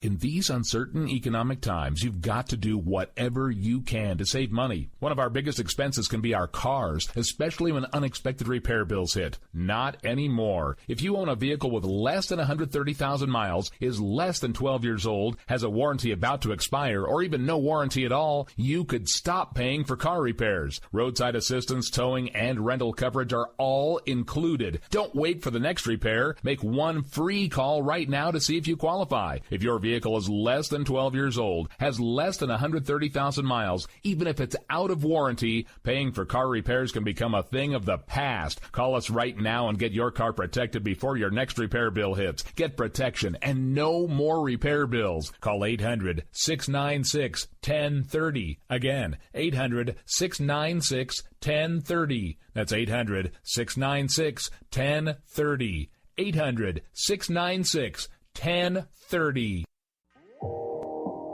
In these uncertain economic times, you've got to do whatever you can to save money. One of our biggest expenses can be our cars, especially when unexpected repair bills hit. Not anymore. If you own a vehicle with less than 130,000 miles, is less than 12 years old, has a warranty about to expire, or even no warranty at all, you could stop paying for car repairs. Roadside assistance, towing, and rental coverage are all included. Don't wait for the next repair. Make one free call right now to see if you qualify. If your vehicle is less than 12 years old, has less than 130,000 miles, even if it's out of warranty, paying for car repairs can become a thing of the past. Call us right now and get your car protected before your next repair bill hits. Get protection and no more repair bills. Call 800-696-1030. Again, 800-696-1030. That's 800-696-1030. 800-696-1030.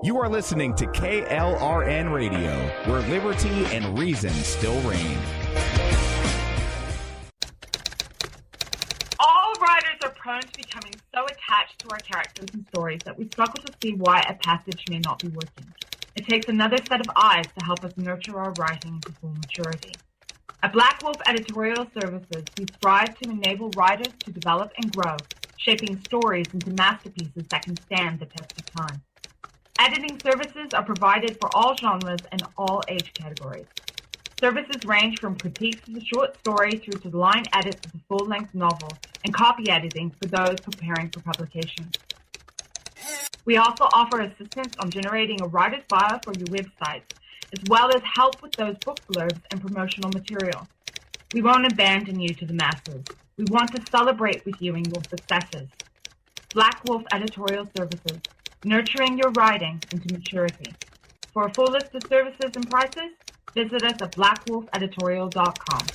You are listening to KLRN Radio, where liberty and reason still reign. All writers are prone to becoming so attached to our characters and stories that we struggle to see why a passage may not be working. It takes another set of eyes to help us nurture our writing to full maturity. At Black Wolf Editorial Services, we strive to enable writers to develop and grow, shaping stories into masterpieces that can stand the test of time. Editing services are provided for all genres and all age categories. Services range from critiques of the short story through to the line edits of the full-length novel and copy editing for those preparing for publication. We also offer assistance on generating a writer's bio for your websites, as well as help with those book blurbs and promotional material. We won't abandon you to the masses. We want to celebrate with you in your successes. Black Wolf Editorial Services, nurturing your writing into maturity. For a full list of services and prices, visit us at blackwolfeditorial.com.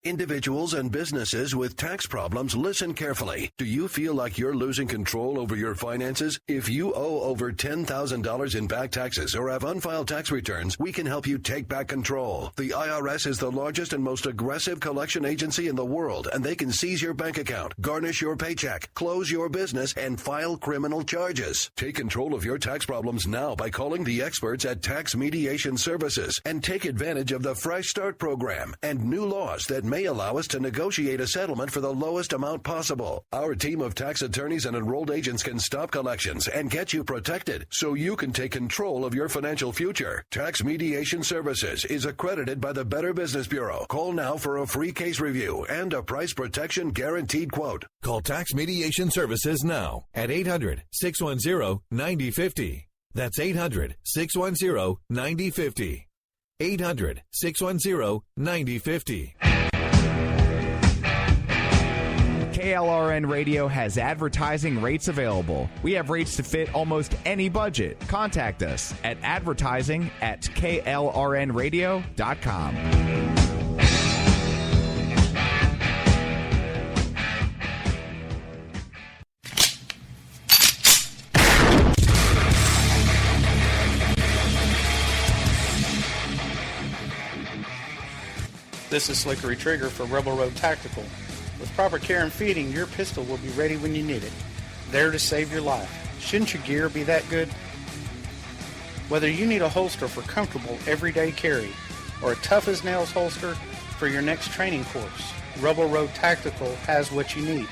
Individuals and businesses with tax problems, listen carefully. Do you feel like you're losing control over your finances? If you owe over $10,000 in back taxes or have unfiled tax returns, we can help you take back control. The IRS is the largest and most aggressive collection agency in the world, and they can seize your bank account, garnish your paycheck, close your business, and file criminal charges. Take control of your tax problems now by calling the experts at Tax Mediation Services and take advantage of the Fresh Start program and new laws that may allow us to negotiate a settlement for the lowest amount possible. Our team of tax attorneys and enrolled agents can stop collections and get you protected so you can take control of your financial future. Tax Mediation Services is accredited by the Better Business Bureau. Call now for a free case review and a price protection guaranteed quote. Call Tax Mediation Services now at 800-610-9050. That's 800-610-9050. 800-610-9050. KLRN Radio has advertising rates available. We have rates to fit almost any budget. Contact us at advertising@klrnradio.com. This is Slickery Trigger for Rebel Road Tactical. With proper care and feeding, your pistol will be ready when you need it, there to save your life. Shouldn't your gear be that good? Whether you need a holster for comfortable everyday carry or a tough-as-nails holster for your next training course, Rebel Road Tactical has what you need.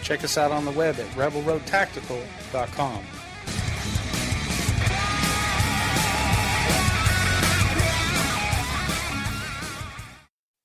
Check us out on the web at rebelroadtactical.com.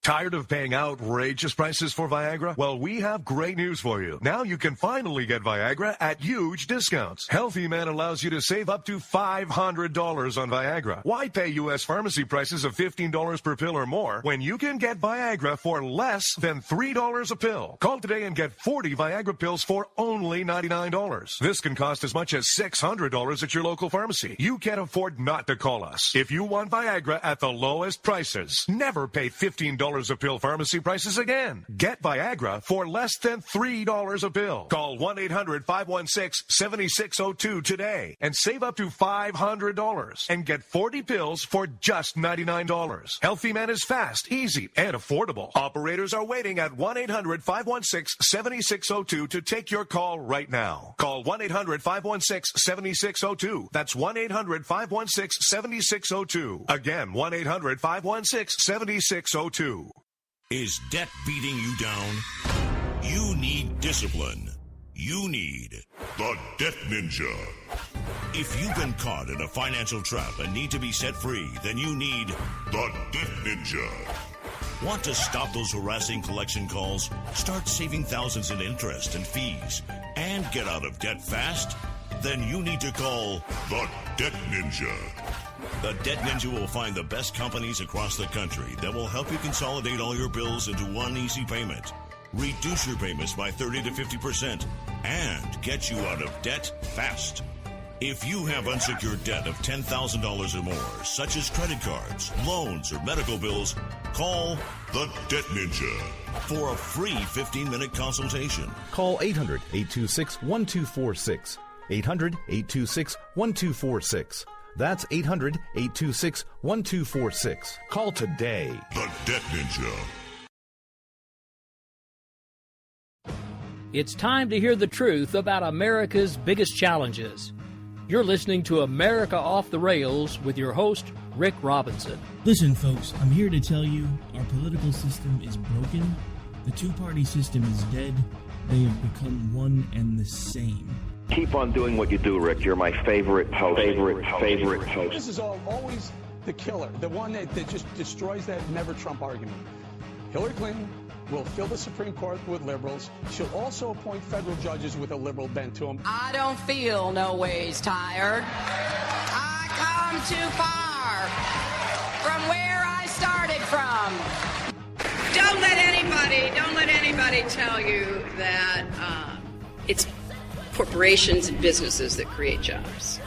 Tired of paying outrageous prices for Viagra? Well, we have great news for you. Now you can finally get Viagra at huge discounts. Healthy Man allows you to save up to $500 on Viagra. Why pay U.S. pharmacy prices of $15 per pill or more when you can get Viagra for less than $3 a pill? Call today and get 40 Viagra pills for only $99. This can cost as much as $600 at your local pharmacy. You can't afford not to call us. If you want Viagra at the lowest prices, never pay $15 $3 a pill pharmacy prices again. Get Viagra for less than $3 a pill. Call 1-800-516-7602 today and save up to $500 and get 40 pills for just $99. Healthy Man is fast, easy, and affordable. Operators are waiting at 1-800-516-7602 to take your call right now. Call 1-800-516-7602. That's 1-800-516-7602. Again, 1-800-516-7602. Is debt beating you down? You need discipline. You need the Debt Ninja. If you've been caught in a financial trap and need to be set free, then you need the Debt Ninja. Want to stop those harassing collection calls, start saving thousands in interest and fees, and get out of debt fast? Then you need to call the Debt Ninja. The Debt Ninja will find the best companies across the country that will help you consolidate all your bills into one easy payment, reduce your payments by 30 to 50%, and get you out of debt fast. If you have unsecured debt of $10,000 or more, such as credit cards, loans, or medical bills, call the Debt Ninja for a free 15-minute consultation. Call 800-826-1246. 800-826-1246. That's 800-826-1246. Call today. The Debt Ninja. It's time to hear the truth about America's biggest challenges. You're listening to America Off the Rails with your host, Rick Robinson. Listen, folks, I'm here to tell you our political system is broken. The two-party system is dead. They have become one and the same. Keep on doing what you do, Rick. You're my favorite host. Favorite host. This is always the killer, the one that just destroys that never Trump argument. Hillary Clinton will fill the Supreme Court with liberals. She'll also appoint federal judges with a liberal bent to them. I don't feel no ways tired. I come too far from where I started from. Don't let anybody tell you that it's corporations and businesses that create jobs.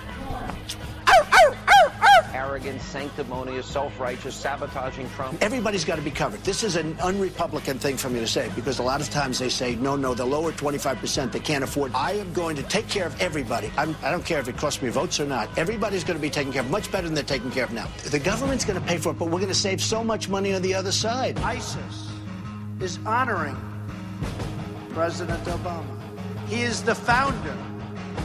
Arrogant, sanctimonious, self-righteous, sabotaging Trump. Everybody's got to be covered. This is an un-Republican thing for me to say, because a lot of times they say, no, the lower 25%, they can't afford. I am going to take care of everybody. I don't care if it costs me votes or not. Everybody's going to be taken care of much better than they're taken care of now. The government's going to pay for it, but we're going to save so much money on the other side. ISIS is honoring President Obama. He is the founder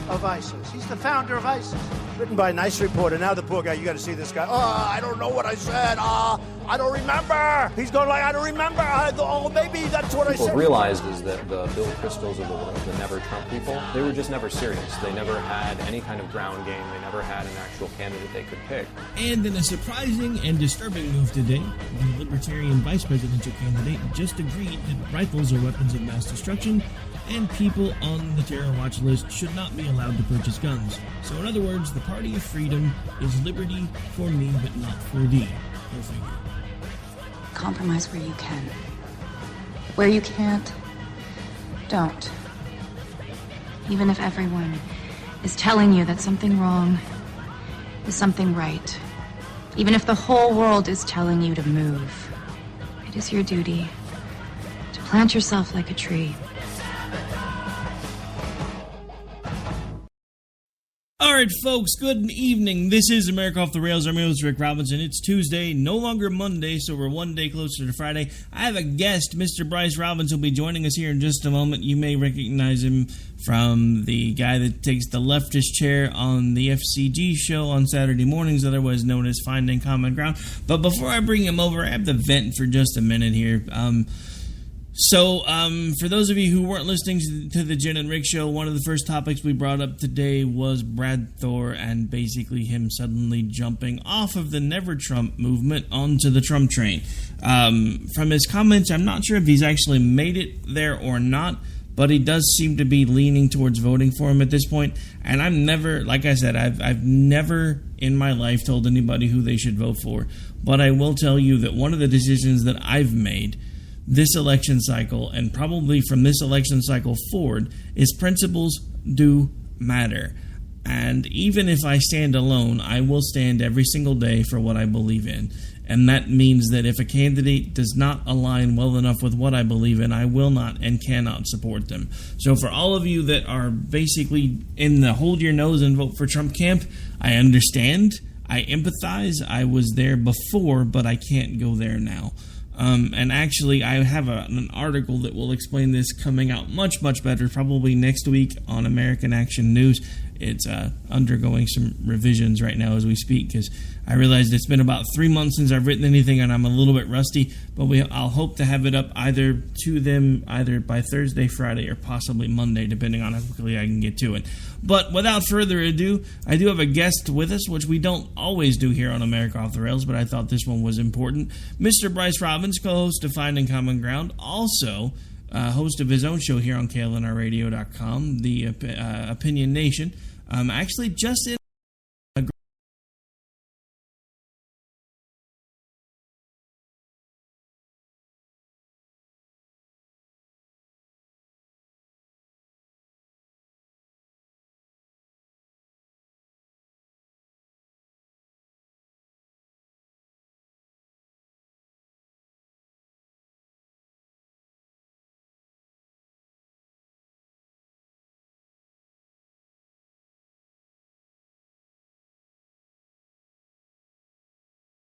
of ISIS. He's the founder of ISIS. Written by a nice reporter. Now the poor guy, you got to see this guy. Oh, I don't know what I said. I don't remember. He's going like, I don't remember. Maybe that's what I said. What realized is that the Bill Kristols of the world, the never Trump people, they were just never serious. They never had any kind of ground game. They never had an actual candidate they could pick. And in a surprising and disturbing move today, the Libertarian vice presidential candidate just agreed that rifles are weapons of mass destruction and people on the terror watch list should not be allowed to purchase guns. So in other words, the party of freedom is liberty for me but not for thee. Go figure. Compromise where you can. Where you can't, don't. Even if everyone is telling you that something wrong is something right. Even if the whole world is telling you to move, it is your duty to plant yourself like a tree. All right, folks, good evening. This is America Off the Rails. I'm your host, Rick Robinson. It's Tuesday, no longer Monday, so we're one day closer to Friday. I have a guest, Mr. Bryce Robbins, will be joining us here in just a moment. You may recognize him from the guy that takes the leftist chair on the FCG show on Saturday mornings, otherwise known as Finding Common Ground. But before I bring him over, I have to vent for just a minute here. So, for those of you who weren't listening to the Jen and Rick show, one of the first topics we brought up today was Brad Thor and basically him suddenly jumping off of the Never Trump movement onto the Trump train. From his comments, I'm not sure if he's actually made it there or not, but he does seem to be leaning towards voting for him at this point. And I'm never, like I said, I've never in my life told anybody who they should vote for. But I will tell you that one of the decisions that I've made this election cycle, and probably from this election cycle forward, is principles do matter. And even if I stand alone, I will stand every single day for what I believe in. And that means that if a candidate does not align well enough with what I believe in, I will not and cannot support them. So for all of you that are basically in the hold your nose and vote for Trump camp, I understand. I empathize. I was there before, but I can't go there now. And actually, I have an article that will explain this coming out much, much better, probably next week on American Action News. It's undergoing some revisions right now as we speak, because I realized it's been about 3 months since I've written anything and I'm a little bit rusty, but I'll hope to have it up either to them either by Thursday, Friday, or possibly Monday, depending on how quickly I can get to it. But without further ado, I do have a guest with us, which we don't always do here on America Off the Rails, but I thought this one was important. Mr. Bryce Robbins, co-host of Finding Common Ground, also host of his own show here on KLNRradio.com, the Opinion Nation. Actually, just in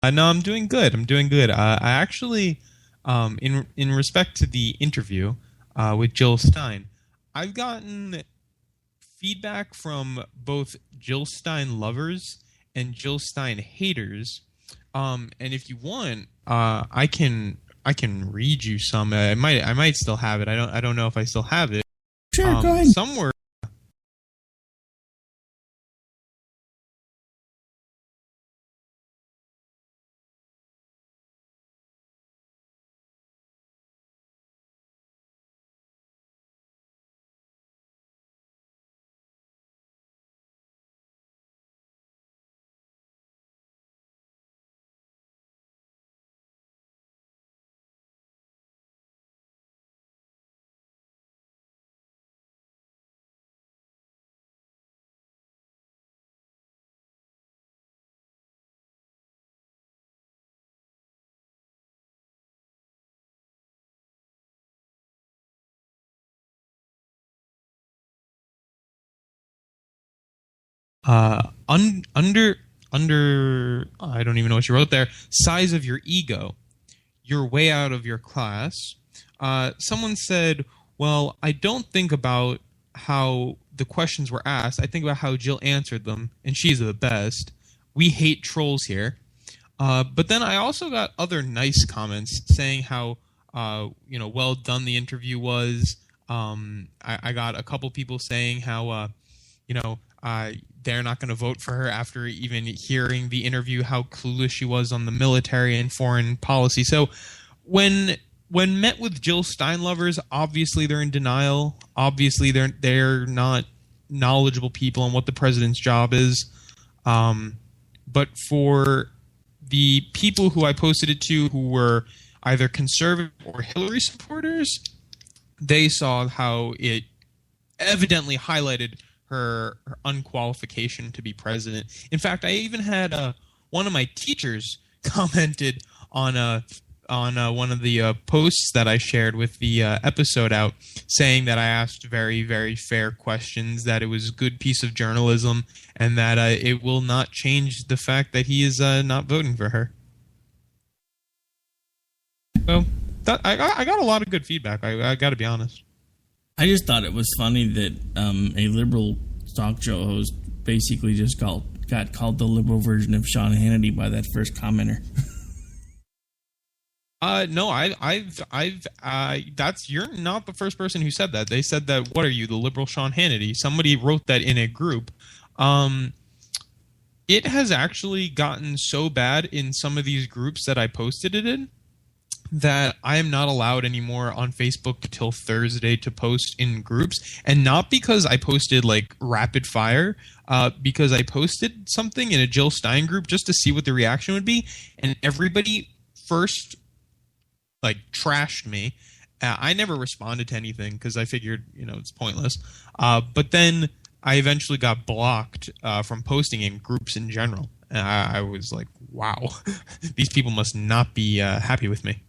No, I'm doing good. I actually, in respect to the interview with Jill Stein, I've gotten feedback from both Jill Stein lovers and Jill Stein haters. And if you want, I can read you some. I might still have it. I don't know if I still have it. Sure, go ahead. Somewhere. Under I don't even know what you wrote there. Size of your ego. You're way out of your class. Someone said, well, I don't think about how the questions were asked. I think about how Jill answered them, and she's the best. We hate trolls here. But then I also got other nice comments saying how well done the interview was. I got a couple people saying how they're not going to vote for her after even hearing the interview, how clueless she was on the military and foreign policy. So when met with Jill Stein lovers, obviously they're in denial. Obviously they're not knowledgeable people on what the president's job is. But for the people who I posted it to who were either conservative or Hillary supporters, they saw how it evidently highlighted her unqualification to be president. In fact, I even had one of my teachers commented on one of the posts that I shared with the episode out, saying that I asked very, very fair questions, that it was a good piece of journalism, and that it will not change the fact that he is not voting for her. So I got a lot of good feedback. I got to be honest. I just thought it was funny that a liberal talk show host basically just got called the liberal version of Sean Hannity by that first commenter. No, you're not the first person who said that. They said that, what are you, the liberal Sean Hannity? Somebody wrote that in a group. It has actually gotten so bad in some of these groups that I posted it in that I am not allowed anymore on Facebook till Thursday to post in groups. And not because I posted like rapid fire, because I posted something in a Jill Stein group just to see what the reaction would be. And everybody first like trashed me. I never responded to anything because I figured, it's pointless. But then I eventually got blocked from posting in groups in general. And I was like, wow, these people must not be happy with me.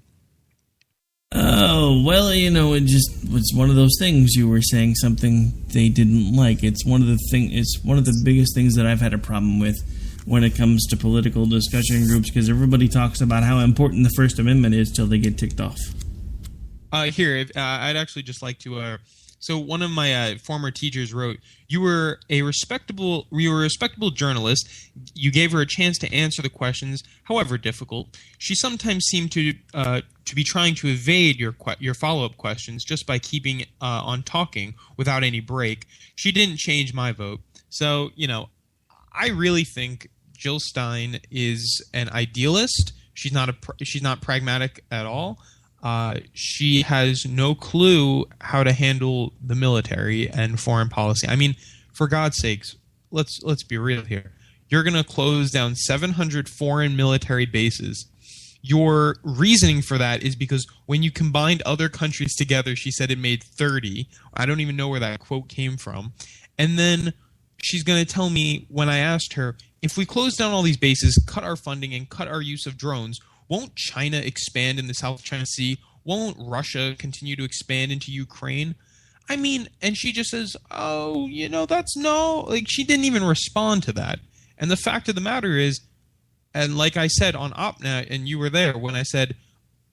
Oh, well, it's one of those things. You were saying something they didn't like. It's one of the biggest things that I've had a problem with when it comes to political discussion groups, because everybody talks about how important the First Amendment is till they get ticked off. I'd actually just like to. So one of my former teachers wrote, "You were a respectable journalist. You gave her a chance to answer the questions, however difficult. She sometimes seemed to be trying to evade your follow-up questions just by keeping on talking without any break. She didn't change my vote." So I really think Jill Stein is an idealist. She's not pragmatic at all. She has no clue how to handle the military and foreign policy. I mean, for God's sakes, let's be real here. You're going to close down 700 foreign military bases. Your reasoning for that is because when you combined other countries together, she said it made 30. I don't even know where that quote came from. And then she's going to tell me, when I asked her, if we close down all these bases, cut our funding, and cut our use of drones, won't China expand in the South China Sea? Won't Russia continue to expand into Ukraine? I mean, and she just says, oh, that's no. Like, she didn't even respond to that. And the fact of the matter is, and like I said on OpNet, and you were there when I said,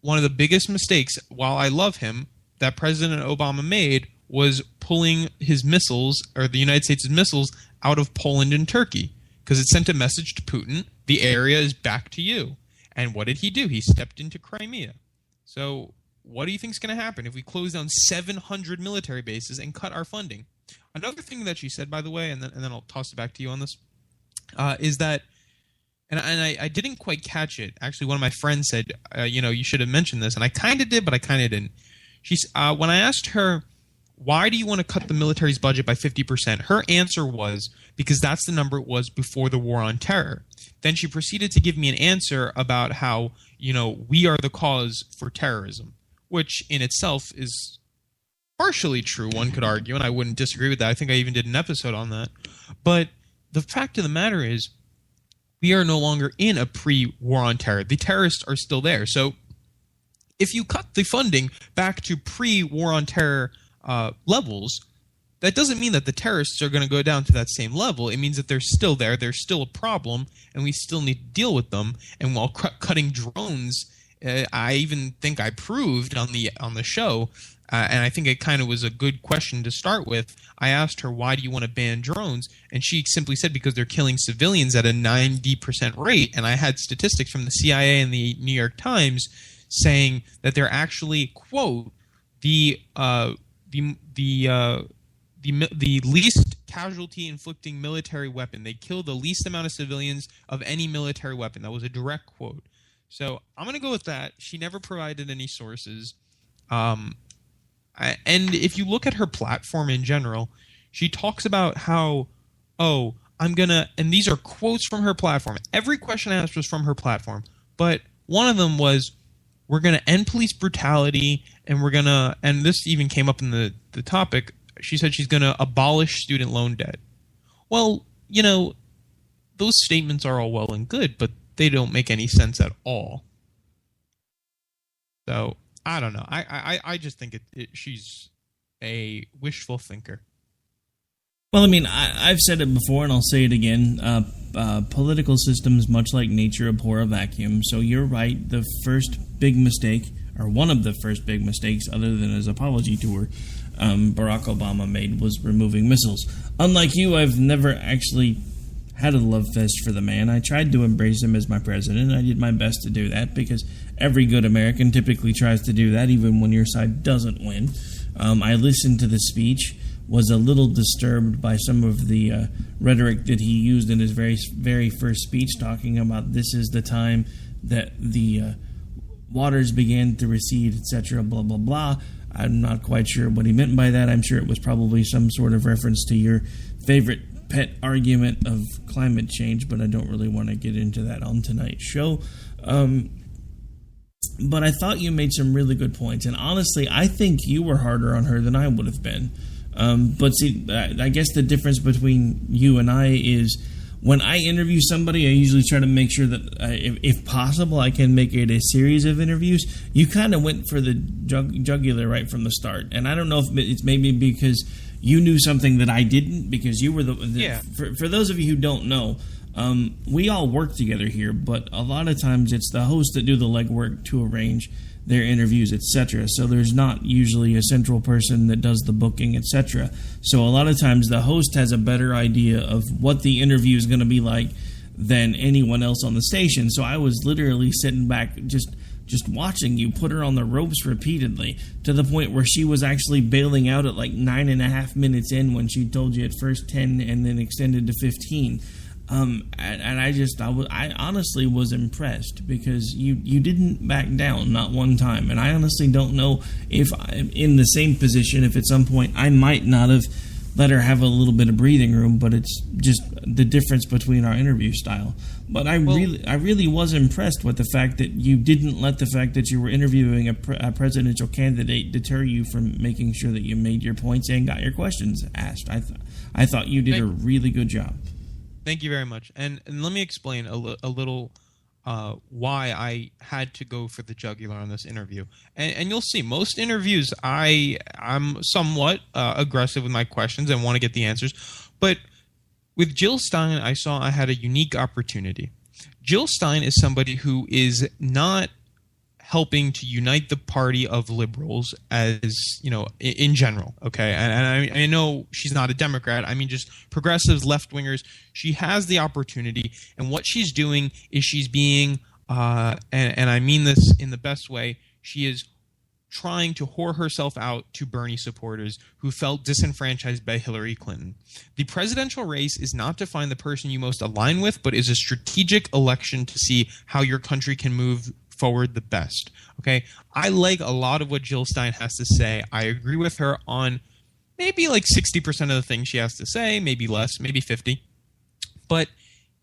one of the biggest mistakes, while I love him, that President Obama made was pulling his missiles, or the United States' missiles, out of Poland and Turkey. Because it sent a message to Putin, the area is back to you. And what did he do? He stepped into Crimea. So what do you think is going to happen if we close down 700 military bases and cut our funding? Another thing that she said, by the way, and then I'll toss it back to you on this, is that, and I didn't quite catch it. Actually, one of my friends said, you should have mentioned this, and I kind of did, but I kind of didn't. When I asked her, why do you want to cut the military's budget by 50%? Her answer was, because that's the number it was before the war on terror. Then she proceeded to give me an answer about how, we are the cause for terrorism, which in itself is partially true, one could argue, and I wouldn't disagree with that. I think I even did an episode on that. But the fact of the matter is, we are no longer in a pre-war on terror. The terrorists are still there. So if you cut the funding back to pre-war on terror levels, that doesn't mean that the terrorists are going to go down to that same level. It means that they're still there. They're still a problem, and we still need to deal with them. And while cutting drones, I even think I proved on the show, and I think it kind of was a good question to start with. I asked her, why do you want to ban drones? And she simply said, because they're killing civilians at a 90% rate. And I had statistics from the CIA and the New York Times saying that they're actually, quote, the least casualty inflicting military weapon. They kill the least amount of civilians of any military weapon. That was a direct quote. So I'm going to go with that. She never provided any sources. And if you look at her platform in general, she talks about how, and these are quotes from her platform. Every question I asked was from her platform. But one of them was, we're going to end police brutality, and we're going to, and this even came up in the topic, she said she's going to abolish student loan debt. Well, those statements are all well and good, but they don't make any sense at all. So, I don't know. I just think she's a wishful thinker. Well, I mean, I've said it before, and I'll say it again. Political systems, much like nature, abhor a vacuum. So you're right. The first big mistake, or one of the first big mistakes, other than his apology tour, Barack Obama made was removing missiles. Unlike you, I've never actually had a love fest for the man. I tried to embrace him as my president. I did my best to do that because every good American typically tries to do that, even when your side doesn't win. I listened to the speech, was a little disturbed by some of the rhetoric that he used in his very, very first speech, talking about this is the time that the waters began to recede, etc., blah, blah, blah. I'm not quite sure what he meant by that. I'm sure it was probably some sort of reference to your favorite pet argument of climate change, but I don't really want to get into that on tonight's show. But I thought you made some really good points, and honestly, I think you were harder on her than I would have been. But see, I guess the difference between you and I is when I interview somebody, I usually try to make sure that, if possible, I can make it a series of interviews. You kind of went for the jugular right from the start. And I don't know if it's maybe because you knew something that I didn't, because you were for those of you who don't know, we all work together here, but a lot of times it's the hosts that do the legwork to arrange their interviews, etc. So there's not usually a central person that does the booking, etc. So a lot of times the host has a better idea of what the interview is going to be like than anyone else on the station. So I was literally sitting back just watching you put her on the ropes repeatedly, to the point where she was actually bailing out at like 9.5 minutes in when she told you at first 10 and then extended to 15. And I honestly was impressed, because you didn't back down, not one time. And I honestly don't know if I'm in the same position, if at some point I might not have let her have a little bit of breathing room, but it's just the difference between our interview style. But I really was impressed with the fact that you didn't let the fact that you were interviewing a presidential candidate deter you from making sure that you made your points and got your questions asked. I thought you did a really good job. Thank you very much. And let me explain a little why I had to go for the jugular on this interview. And you'll see, most interviews, I'm somewhat aggressive with my questions and want to get the answers. But with Jill Stein, I saw I had a unique opportunity. Jill Stein is somebody who is not helping to unite the party of liberals, as in general, okay? And I know she's not a Democrat. I mean, just progressives, left-wingers. She has the opportunity, and what she's doing is she's being, and I mean this in the best way, she is trying to whore herself out to Bernie supporters who felt disenfranchised by Hillary Clinton. The presidential race is not to find the person you most align with, but is a strategic election to see how your country can move forward the best. Okay, I like a lot of what Jill Stein has to say. I agree with her on maybe like 60% of the things she has to say, maybe less, maybe 50. But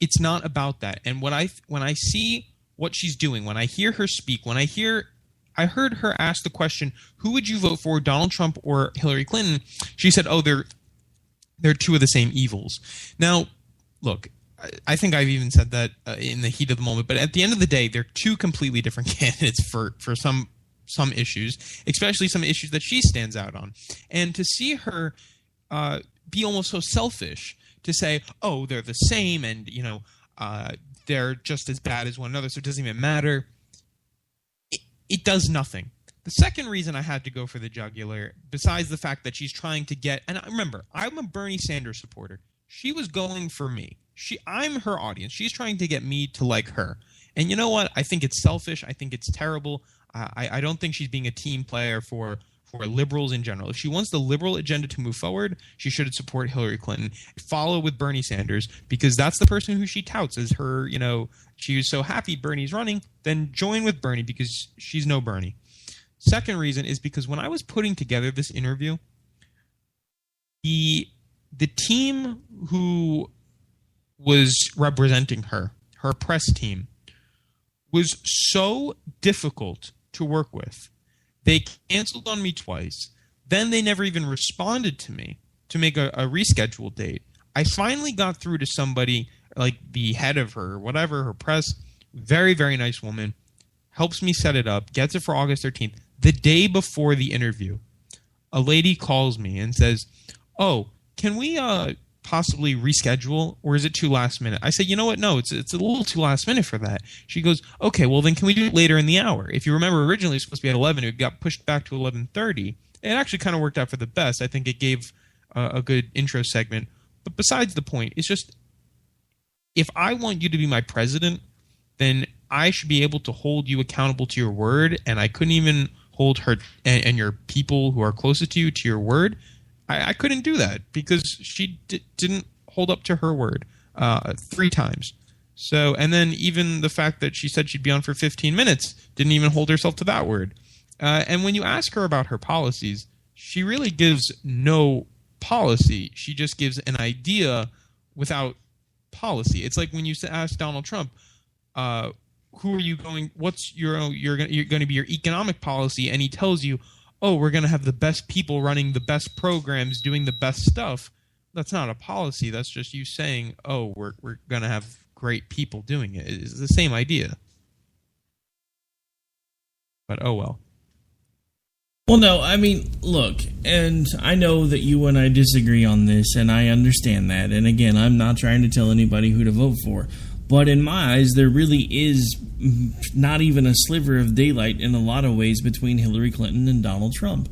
it's not about that. And when I see what she's doing, when I hear her speak, I heard her ask the question, who would you vote for, Donald Trump or Hillary Clinton? She said, oh, they're two of the same evils. Now, look, I think I've even said that in the heat of the moment, but at the end of the day, they're two completely different candidates for some issues, especially some issues that she stands out on. And to see her be almost so selfish to say, oh, they're the same, and they're just as bad as one another, so it doesn't even matter. It does nothing. The second reason I had to go for the jugular, besides the fact that she's trying to get, and remember, I'm a Bernie Sanders supporter. She was going for me. I'm her audience. She's trying to get me to like her. And you know what? I think it's selfish. I think it's terrible. I don't think she's being a team player for liberals in general. If she wants the liberal agenda to move forward, she should support Hillary Clinton. Follow with Bernie Sanders, because that's the person who she touts as her, she was so happy Bernie's running, then join with Bernie because she's no Bernie. Second reason is because when I was putting together this interview, the team who was representing her press team, was so difficult to work with. They canceled on me twice. Then they never even responded to me to make a rescheduled date. I finally got through to somebody like the head of her, whatever, her press, very, very nice woman, helps me set it up, gets it for August 13th. The day before the interview, a lady calls me and says, oh, can we possibly reschedule, or is it too last minute? I said, you know what? No, it's a little too last minute for that. She goes, okay, well then can we do it later in the hour? If you remember, originally it was supposed to be at 11. It got pushed back to 11:30. It actually kind of worked out for the best. I think it gave a good intro segment. But besides the point, it's just, if I want you to be my president, then I should be able to hold you accountable to your word, and I couldn't even hold her and your people who are closest to you to your word. I couldn't do that because she didn't hold up to her word 3 times. So, and then even the fact that she said she'd be on for 15 minutes didn't even hold herself to that word. And when you ask her about her policies, she really gives no policy. She just gives an idea without policy. It's like when you ask Donald Trump, who are you going, what's you're going to be your economic policy? And he tells you, oh, we're going to have the best people running the best programs, doing the best stuff. that's not a policy. That's just you saying, oh, we're going to have great people doing it. It's the same idea. But oh well. Well, no, I mean, look, and I know that you and I disagree on this, and I understand that. And again, I'm not trying to tell anybody who to vote for. But in my eyes, there really is not even a sliver of daylight in a lot of ways between Hillary Clinton and Donald Trump.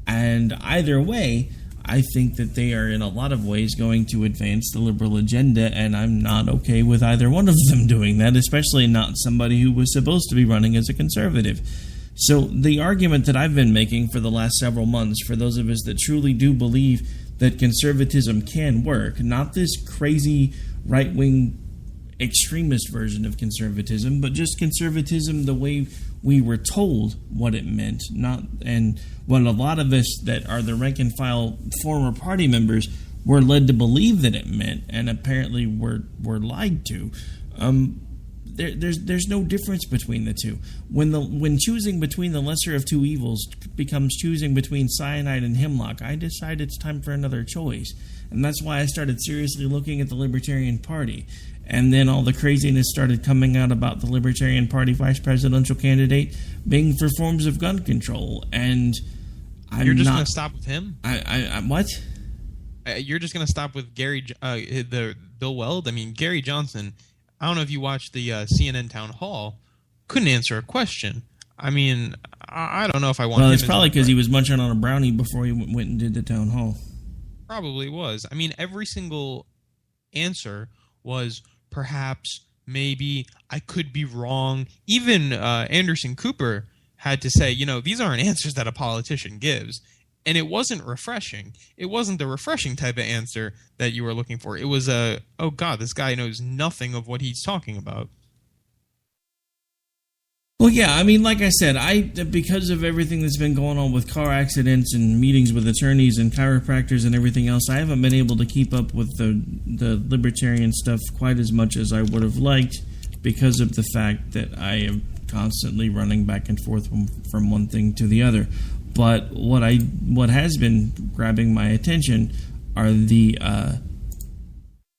And either way, I think that they are in a lot of ways going to advance the liberal agenda, and I'm not okay with either one of them doing that, especially not somebody who was supposed to be running as a conservative. So the argument that I've been making for the last several months, for those of us that truly do believe that conservatism can work, not this crazy right-wing extremist version of conservatism, but just conservatism the way we were told what it meant, and what a lot of us that are the rank and file former party members were led to believe that it meant, and apparently were lied to. There's no difference between the two. When choosing between the lesser of two evils becomes choosing between cyanide and hemlock, I decide it's time for another choice. And that's why I started seriously looking at the Libertarian Party. And then all the craziness started coming out about the Libertarian Party vice presidential candidate being for forms of gun control. And you're just going to stop with him? What? You're just going to stop with the Bill Weld? I mean, Gary Johnson, I don't know if you watched the CNN town hall, couldn't answer a question. I mean, I don't know if I want. Well, it's probably because he was munching on a brownie before he went and did the town hall. Probably was. I mean, every single answer was perhaps, maybe, I could be wrong. Even Anderson Cooper had to say, these aren't answers that a politician gives. And it wasn't refreshing. It wasn't the refreshing type of answer that you were looking for. It was oh God, this guy knows nothing of what he's talking about. Well, yeah, I mean, like I said, because of everything that's been going on with car accidents and meetings with attorneys and chiropractors and everything else, I haven't been able to keep up with the libertarian stuff quite as much as I would have liked, because of the fact that I am constantly running back and forth from one thing to the other. But what has been grabbing my attention are the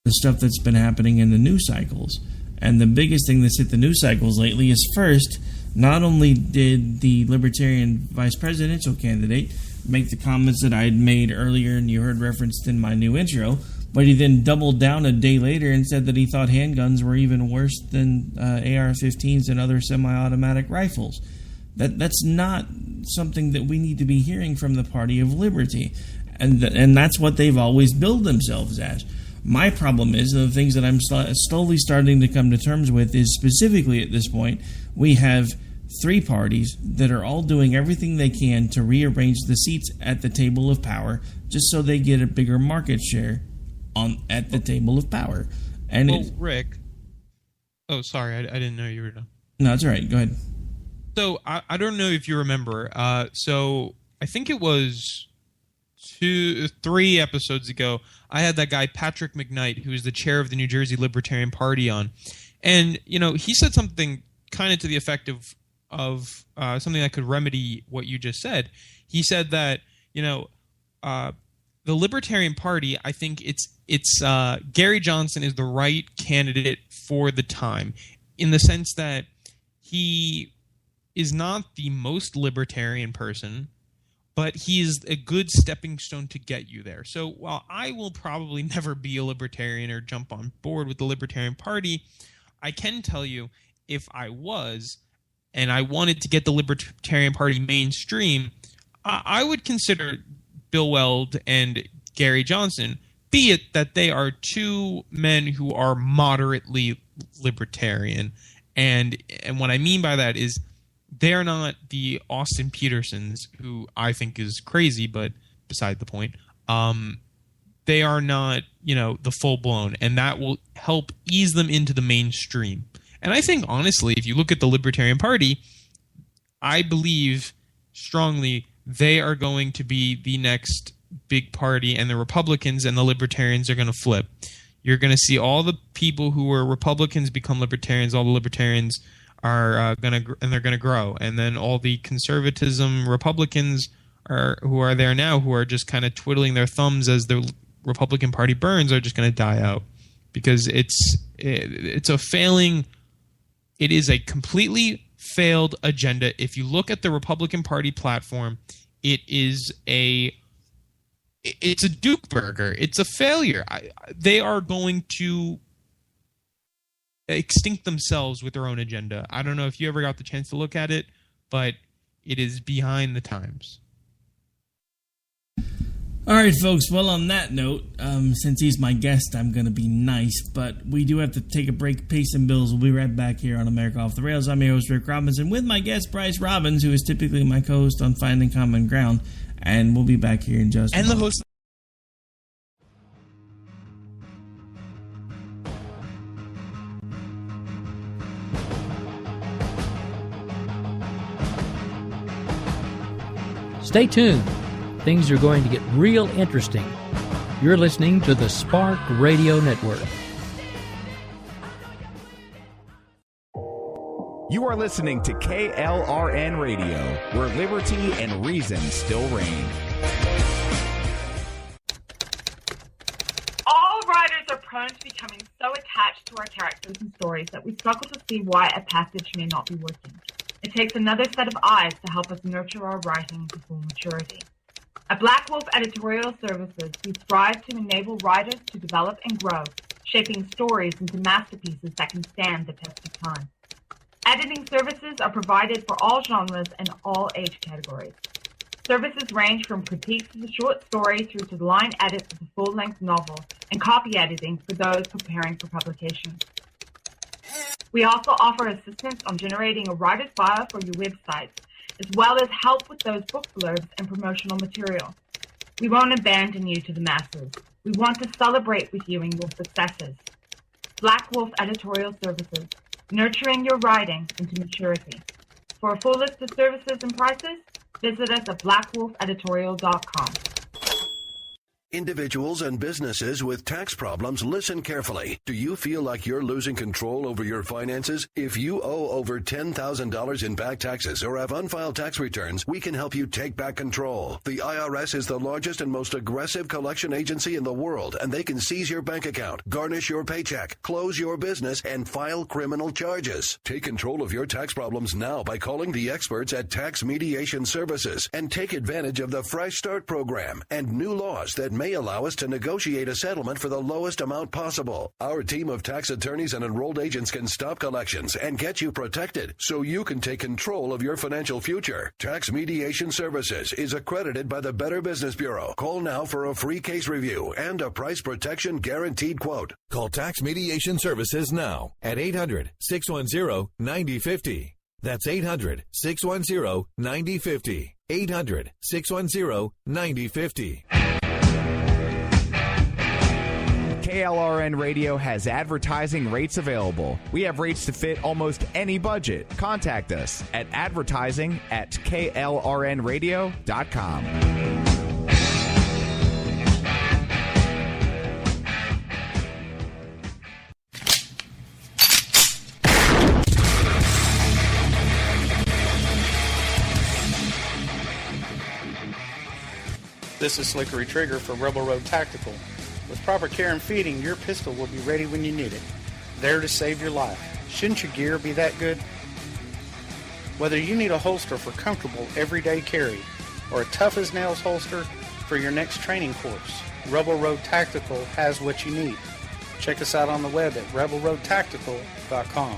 stuff that's been happening in the news cycles. And the biggest thing that's hit the news cycles lately is, first, not only did the Libertarian vice presidential candidate make the comments that I had made earlier and you heard referenced in my new intro, but he then doubled down a day later and said that he thought handguns were even worse than AR-15s and other semi-automatic rifles. That's not something that we need to be hearing from the Party of Liberty. And that's what they've always billed themselves as. My problem is, the things that I'm slowly starting to come to terms with, is specifically at this point, we have three parties that are all doing everything they can to rearrange the seats at the table of power just so they get a bigger market share at the table of power. And Rick. Oh, sorry, I didn't know you were done. No, it's all right. Go ahead. So I don't know if you remember. So I think it was 3 episodes ago, I had that guy Patrick McKnight, who is the chair of the New Jersey Libertarian Party, on, and he said something kind of to the effect of something that could remedy what you just said. He said that the Libertarian Party, I think it's Gary Johnson is the right candidate for the time, in the sense that he is not the most libertarian person, but he is a good stepping stone to get you there. So while I will probably never be a libertarian or jump on board with the Libertarian Party, I can tell you, if I was, and I wanted to get the Libertarian Party mainstream, I would consider Bill Weld and Gary Johnson, be it that they are two men who are moderately libertarian. And what I mean by that is, they're not the Austin Petersons, who I think is crazy, but beside the point. They are not, the full-blown, and that will help ease them into the mainstream. And I think, honestly, if you look at the Libertarian Party, I believe strongly they are going to be the next big party, and the Republicans and the Libertarians are going to flip. You're going to see all the people who were Republicans become Libertarians, all the Libertarians are they're going to grow, and then all the conservatism Republicans who are there now, who are just kind of twiddling their thumbs as the Republican Party burns are just going to die out because it's a failing. It is a completely failed agenda. If you look at the Republican Party platform, it's a Duke burger. It's a failure. They are going to extinct themselves with their own agenda. I don't know if you ever got the chance to look at it, but it is behind the times. All right, folks. Well, on that note, since he's my guest, I'm going to be nice, but we do have to take a break, pay some bills. We'll be right back here on America Off the Rails. I'm your host, Rick Robinson, with my guest, Bryce Robbins, who is typically my co-host on Finding Common Ground, and we'll be back here in just a moment. The host. Stay tuned. Things are going to get real interesting. You're listening to the Spark Radio Network. You are listening to KLRN Radio, where liberty and reason still reign. All writers are prone to becoming so attached to our characters and stories that we struggle to see why a passage may not be working. It takes another set of eyes to help us nurture our writing to full maturity. At Black Wolf Editorial Services, we strive to enable writers to develop and grow, shaping stories into masterpieces that can stand the test of time. Editing services are provided for all genres and all age categories. Services range from critiques of the short story through to the line edits of the full-length novel and copy editing for those preparing for publication. We also offer assistance on generating a writer's bio for your websites, as well as help with those book blurbs and promotional material. We won't abandon you to the masses. We want to celebrate with you in your successes. Black Wolf Editorial Services, nurturing your writing into maturity. For a full list of services and prices, visit us at blackwolfeditorial.com. Individuals and businesses with tax problems, listen carefully. Do you feel like you're losing control over your finances? If you owe over $10,000 in back taxes or have unfiled tax returns, we can help you take back control. The IRS is the largest and most aggressive collection agency in the world, and they can seize your bank account, garnish your paycheck, close your business, and file criminal charges. Take control of your tax problems now by calling the experts at Tax Mediation Services and take advantage of the Fresh Start program and new laws that may allow us to negotiate a settlement for the lowest amount possible. Our team of tax attorneys and enrolled agents can stop collections and get you protected so you can take control of your financial future. Tax Mediation Services is accredited by the Better Business Bureau. Call now for a free case review and a price protection guaranteed quote. Call Tax Mediation Services now at 800-610-9050. That's 800-610-9050. 800-610-9050. KLRN Radio has advertising rates available. We have rates to fit almost any budget. Contact us at advertising@klrnradio.com. This is Slickery Trigger for Rebel Road Tactical. With proper care and feeding, your pistol will be ready when you need it, there to save your life. Shouldn't your gear be that good? Whether you need a holster for comfortable everyday carry or a tough-as-nails holster for your next training course, Rebel Road Tactical has what you need. Check us out on the web at rebelroadtactical.com.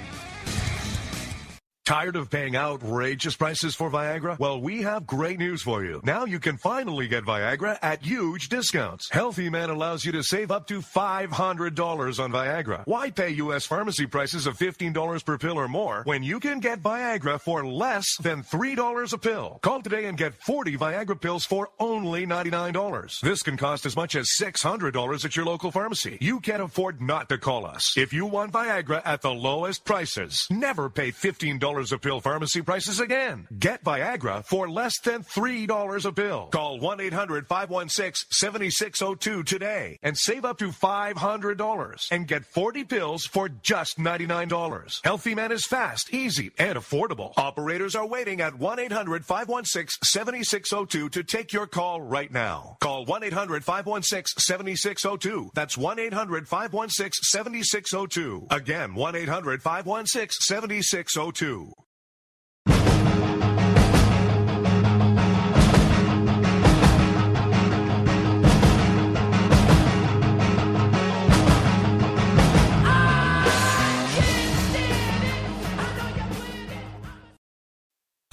Tired of paying outrageous prices for Viagra? Well, we have great news for you. Now you can finally get Viagra at huge discounts. Healthy Man allows you to save up to $500 on Viagra. Why pay U.S. pharmacy prices of $15 per pill or more when you can get Viagra for less than $3 a pill? Call today and get 40 Viagra pills for only $99. This can cost as much as $600 at your local pharmacy. You can't afford not to call us. If you want Viagra at the lowest prices, never pay $15 $3 a pill pharmacy prices again. Get Viagra for less than $3 a pill. Call 1-800-516-7602 today and save up to $500 and get 40 pills for just $99. Healthy Man is fast, easy, and affordable. Operators are waiting at 1-800-516-7602 to take your call right now. Call 1-800-516-7602. That's 1-800-516-7602. Again, 1-800-516-7602.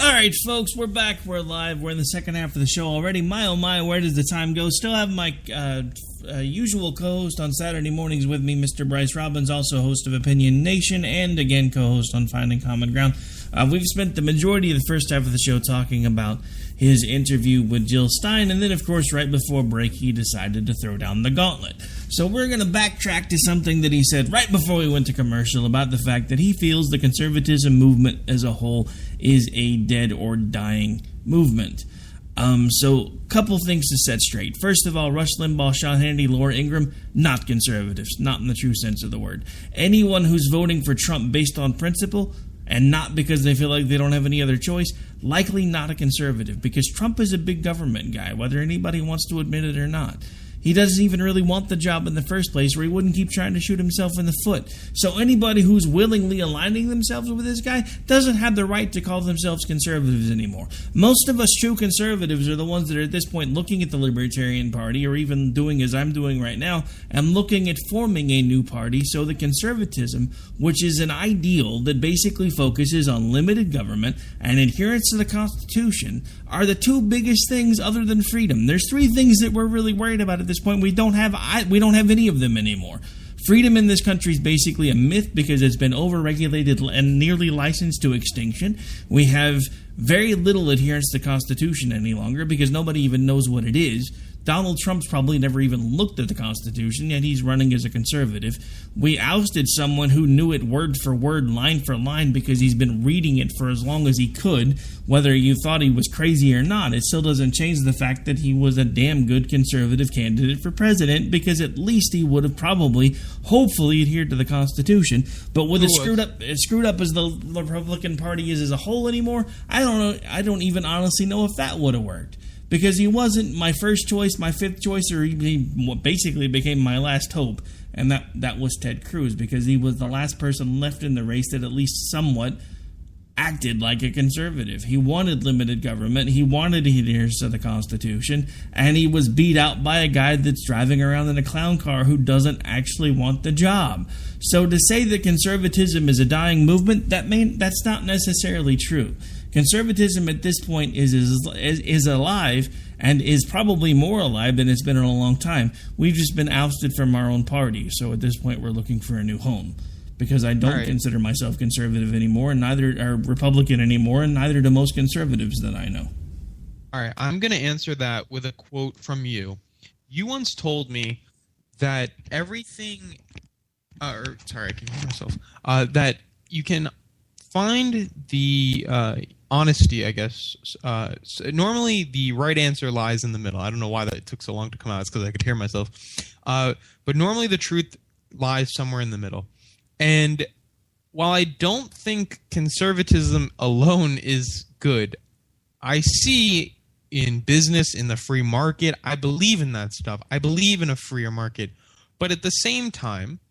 All right, folks, we're back. We're live. We're in the second half of the show already. My, oh my, where does the time go? Still have my usual co-host on Saturday mornings with me, Mr. Bryce Robbins, also host of Opinion Nation, and again, co-host on Finding Common Ground. We've spent the majority of the first half of the show talking about his interview with Jill Stein, and then, of course, right before break, he decided to throw down the gauntlet. So we're going to backtrack to something that he said right before we went to commercial about the fact that he feels the conservatism movement as a whole is a dead or dying movement. So, couple things to set straight. First of all, Rush Limbaugh, Sean Hannity, Laura Ingraham, not conservatives, not in the true sense of the word. Anyone who's voting for Trump based on principle and not because they feel like they don't have any other choice, likely not a conservative, because Trump is a big government guy, whether anybody wants to admit it or not. He doesn't even really want the job in the first place, or he wouldn't keep trying to shoot himself in the foot. So anybody who's willingly aligning themselves with this guy doesn't have the right to call themselves conservatives anymore. Most of us true conservatives are the ones that are at this point looking at the Libertarian Party, or even doing as I'm doing right now, and looking at forming a new party. So the conservatism, which is an ideal that basically focuses on limited government and adherence to the Constitution, are the two biggest things other than freedom. There's three things that we're really worried about at this point. We don't have any of them anymore. Freedom in this country is basically a myth because it's been overregulated and nearly licensed to extinction. We have very little adherence to the Constitution any longer because nobody even knows what it is. Donald Trump's probably never even looked at the Constitution, yet he's running as a conservative. We ousted someone who knew it word for word, line for line, because he's been reading it for as long as he could. Whether you thought he was crazy or not, it still doesn't change the fact that he was a damn good conservative candidate for president, because at least he would have probably, hopefully, adhered to the Constitution. But with as screwed up as the Republican Party is as a whole anymore, I don't know. I don't even honestly know if that would have worked. Because he wasn't my first choice, my fifth choice, or he basically became my last hope. And that was Ted Cruz, because he was the last person left in the race that at least somewhat acted like a conservative. He wanted limited government, he wanted adherence to the Constitution, and he was beat out by a guy that's driving around in a clown car who doesn't actually want the job. So to say that conservatism is a dying movement, that's not necessarily true. Conservatism at this point is alive, and is probably more alive than it's been in a long time. We've just been ousted from our own party, so at this point we're looking for a new home. Because I don't consider myself conservative anymore, and neither are Republican anymore, and neither do most conservatives that I know. All right, I'm going to answer that with a quote from you. You once told me that everything... sorry, I can hear myself. That you can find the... honesty, I guess. So normally, the right answer lies in the middle. I don't know why that took so long to come out. It's because I could hear myself. But normally, the truth lies somewhere in the middle. And while I don't think conservatism alone is good, I see in business, in the free market, I believe in that stuff. I believe in a freer market. But at the same time,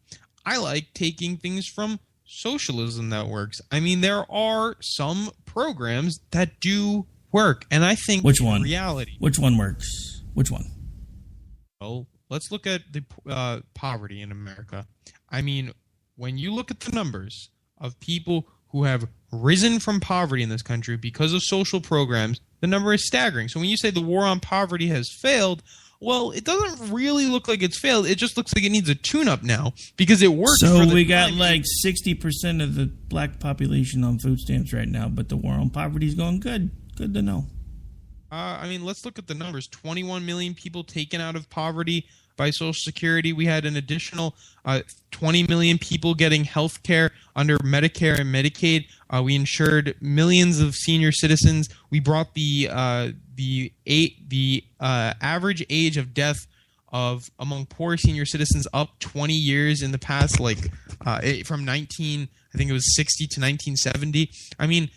I like taking things from socialism that works. I mean, there are some programs that do work, and I think which one? Reality. Which one works? Which one? Well, let's look at the poverty in America. I mean, when you look at the numbers of people who have risen from poverty in this country because of social programs, the number is staggering. So when you say the war on poverty has failed, well, it doesn't really look like it's failed. It just looks like it needs a tune-up now because it worked. So we got like 60% of the black population on food stamps right now, but the war on poverty is going good. Good to know. I mean, let's look at the numbers. 21 million people taken out of poverty. by Social Security. We had an additional 20 million people getting health care under Medicare and Medicaid. We insured millions of senior citizens. We brought the average age of death of among poor senior citizens up 20 years in the past, from 1960 to 1970. I mean,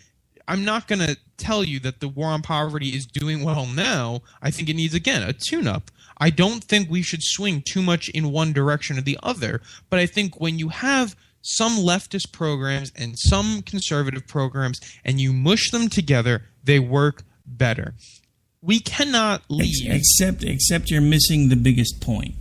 I'm not going to tell you that the war on poverty is doing well now. I think it needs, again, a tune-up. I don't think we should swing too much in one direction or the other, but I think when you have some leftist programs and some conservative programs and you mush them together, they work better. We cannot leave. Except you're missing the biggest point.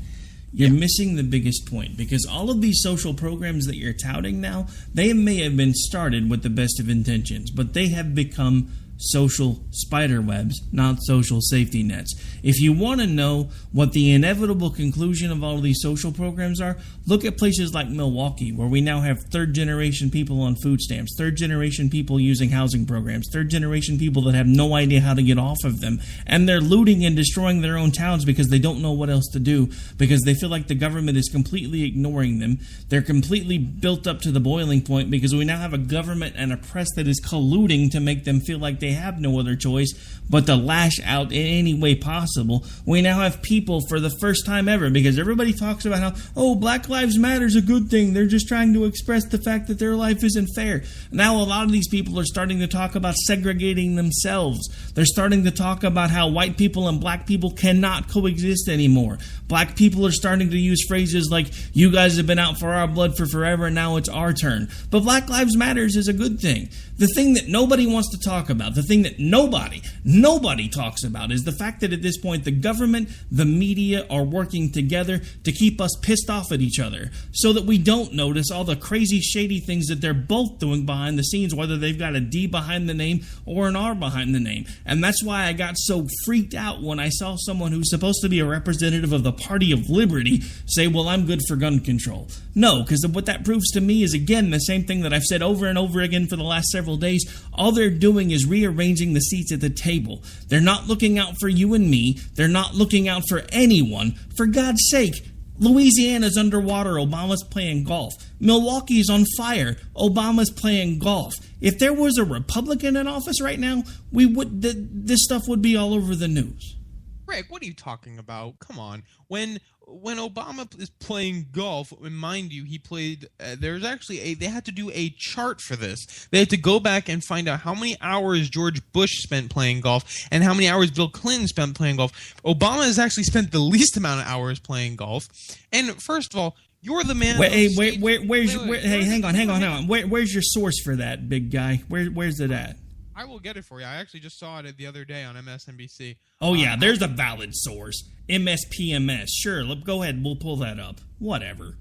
You're missing the biggest point, because all of these social programs that you're touting now, they may have been started with the best of intentions, but they have become social spider webs, not social safety nets. If you want to know what the inevitable conclusion of all of these social programs are, look at places like Milwaukee, where we now have third-generation people on food stamps, third-generation people using housing programs, third-generation people that have no idea how to get off of them, and they're looting and destroying their own towns because they don't know what else to do, because they feel like the government is completely ignoring them. They're completely built up to the boiling point because we now have a government and a press that is colluding to make them feel like they have no other choice but to lash out in any way possible. We now have people for the first time ever, because everybody talks about how, oh, Black Lives Matter is a good thing. They're just trying to express the fact that their life isn't fair. Now a lot of these people are starting to talk about segregating themselves. They're starting to talk about how white people and black people cannot coexist anymore. Black people are starting to use phrases like, you guys have been out for our blood for forever, and now it's our turn. But Black Lives Matters is a good thing. The thing that nobody wants to talk about, the thing that nobody talks about, is the fact that at this point the government, the media are working together to keep us pissed off at each other so that we don't notice all the crazy shady things that they're both doing behind the scenes, whether they've got a D behind the name or an R behind the name. And that's why I got so freaked out when I saw someone who's supposed to be a representative of the Party of Liberty say, well, I'm good for gun control. No, because what that proves to me is, again, the same thing that I've said over and over again for the last several days. All they're doing is rearranging the seats at the table. They're not looking out for you and me. They're not looking out for anyone. For God's sake, Louisiana's underwater. Obama's playing golf. Milwaukee's on fire. Obama's playing golf. If there was a Republican in office right now, this stuff would be all over the news. Rick, what are you talking about? Come on. When Obama is playing golf, and mind you, he played. There's actually they had to do a chart for this. They had to go back and find out how many hours George Bush spent playing golf and how many hours Bill Clinton spent playing golf. Obama has actually spent the least amount of hours playing golf. And first of all, you're the man. Hang on. Where's your source for that, big guy? Where's it at? I will get it for you. I actually just saw it the other day on MSNBC. Oh, yeah, there's a valid source. MSPMS. Sure, go ahead. We'll pull that up. Whatever.